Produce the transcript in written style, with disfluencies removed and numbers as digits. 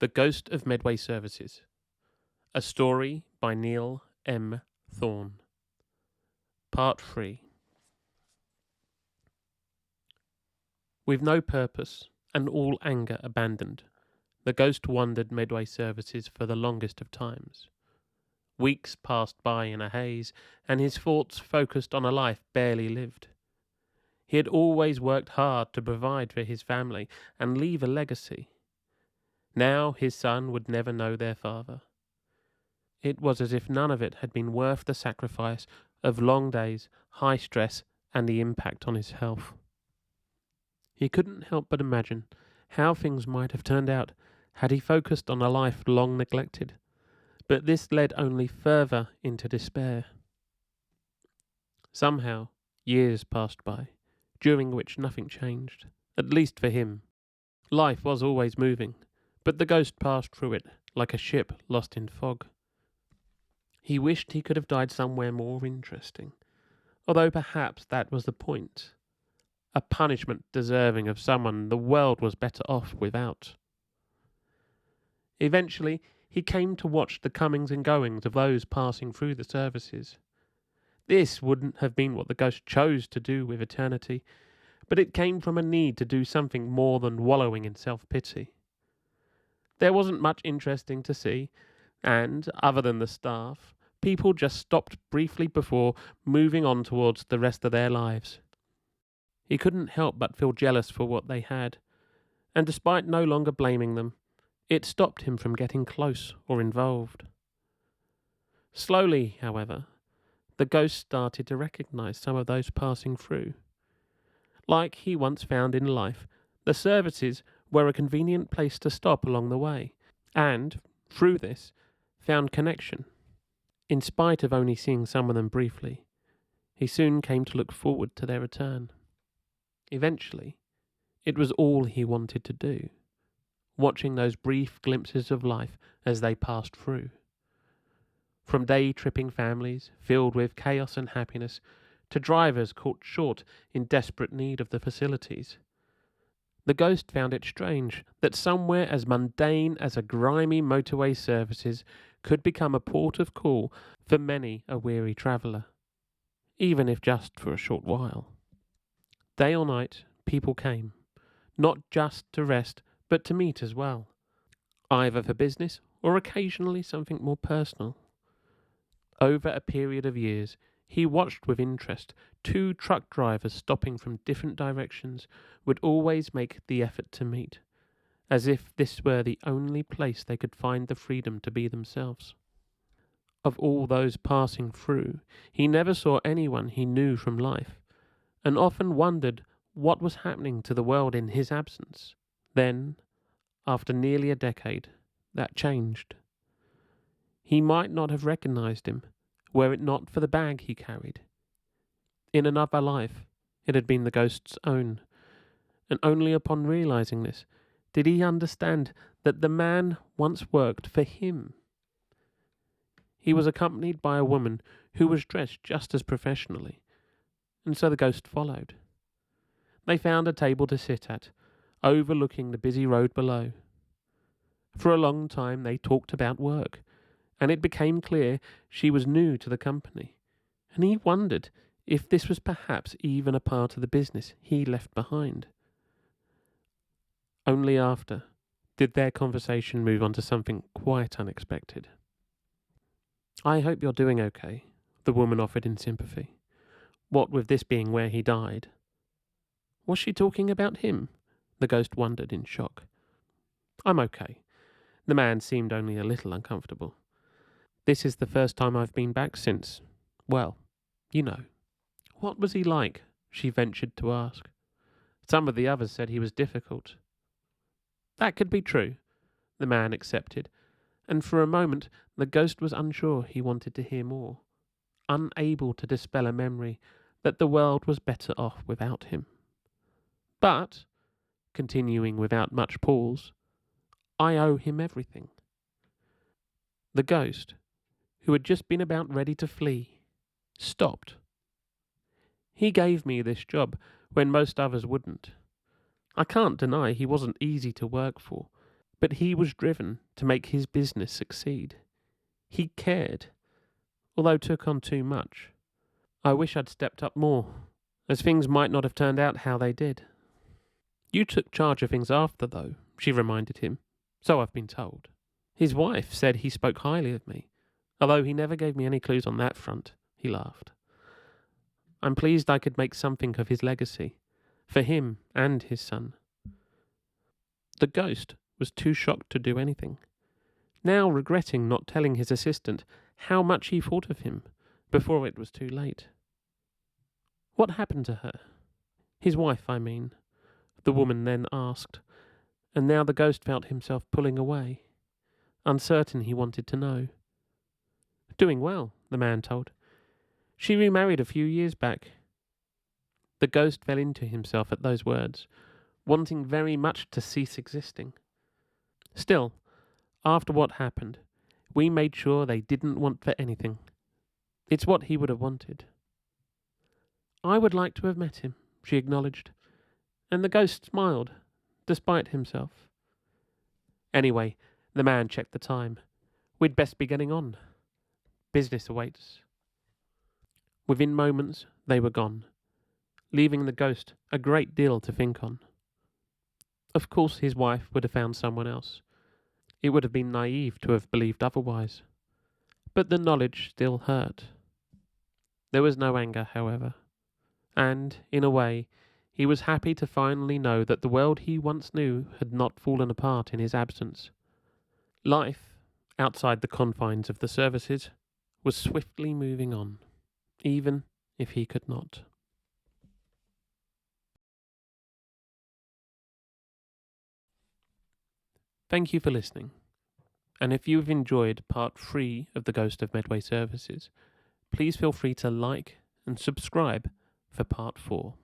The Ghost of Medway Services. A story by Neil M. Thorne. Part 3. With no purpose, and all anger abandoned, the ghost wandered Medway Services for the longest of times. Weeks passed by in a haze, and his thoughts focused on a life barely lived. He had always worked hard to provide for his family and leave a legacy. Now his son would never know their father. It was as if none of it had been worth the sacrifice of long days, high stress, and the impact on his health. He couldn't help but imagine how things might have turned out had he focused on a life long neglected, but this led only further into despair. Somehow, years passed by, during which nothing changed, at least for him. Life was always moving, but the ghost passed through it like a ship lost in fog. He wished he could have died somewhere more interesting, although perhaps that was the point. A punishment deserving of someone the world was better off without. Eventually, he came to watch the comings and goings of those passing through the services. This wouldn't have been what the ghost chose to do with eternity, but it came from a need to do something more than wallowing in self-pity. There wasn't much interesting to see, and, other than the staff, people just stopped briefly before moving on towards the rest of their lives. He couldn't help but feel jealous for what they had, and despite no longer blaming them, it stopped him from getting close or involved. Slowly, however, the ghost started to recognize some of those passing through. Like he once found in life, the services were a convenient place to stop along the way, and, through this, found connection. In spite of only seeing some of them briefly, he soon came to look forward to their return. Eventually, it was all he wanted to do, watching those brief glimpses of life as they passed through. From day-tripping families filled with chaos and happiness to drivers caught short in desperate need of the facilities. The ghost found it strange that somewhere as mundane as a grimy motorway services could become a port of call for many a weary traveller, even if just for a short while. Day or night, people came, not just to rest, but to meet as well, either for business or occasionally something more personal. Over a period of years, he watched with interest 2 truck drivers stopping from different directions would always make the effort to meet, as if this were the only place they could find the freedom to be themselves. Of all those passing through, he never saw anyone he knew from life, and often wondered what was happening to the world in his absence. Then, after nearly a decade, that changed. He might not have recognized him, were it not for the bag he carried. In another life, it had been the ghost's own, and only upon realizing this did he understand that the man once worked for him. He was accompanied by a woman who was dressed just as professionally, and so the ghost followed. They found a table to sit at, overlooking the busy road below. For a long time they talked about work, and it became clear she was new to the company, and he wondered if this was perhaps even a part of the business he left behind. Only after did their conversation move on to something quite unexpected. "I hope you're doing okay," the woman offered in sympathy. What with this being where he died. Was she talking about him? The ghost wondered in shock. "I'm okay." The man seemed only a little uncomfortable. "This is the first time I've been back since, well, you know." "What was he like?" she ventured to ask. "Some of the others said he was difficult." That could be true, the man accepted, and for a moment the ghost was unsure he wanted to hear more, unable to dispel a memory that the world was better off without him. "But," continuing without much pause, "I owe him everything." The ghost, who had just been about ready to flee, stopped. "He gave me this job when most others wouldn't. I can't deny he wasn't easy to work for, but he was driven to make his business succeed. He cared, although took on too much. I wish I'd stepped up more, as things might not have turned out how they did. You took charge of things after, though, she reminded him. So I've been told. His wife said he spoke highly of me, although he never gave me any clues on that front, he laughed. I'm pleased I could make something of his legacy, for him and his son. The ghost was too shocked to do anything, now regretting not telling his assistant how much he thought of him before it was too late. What happened to her? His wife, I mean, the woman then asked, and now the ghost felt himself pulling away, uncertain he wanted to know. Doing well, the man told. She remarried a few years back. The ghost fell into himself at those words, wanting very much to cease existing. Still, after what happened, we made sure they didn't want for anything. It's what he would have wanted. I would like to have met him, she acknowledged, and the ghost smiled, despite himself. Anyway, the man checked the time. We'd best be getting on. Business awaits. Within moments, they were gone, leaving the ghost a great deal to think on. Of course, his wife would have found someone else. It would have been naive to have believed otherwise. But the knowledge still hurt. There was no anger, however, and, in a way, he was happy to finally know that the world he once knew had not fallen apart in his absence. Life, outside the confines of the services, was swiftly moving on, even if he could not. Thank you for listening, and if you've enjoyed part 3 of The Ghost of Medway Services, please feel free to like and subscribe for part 4.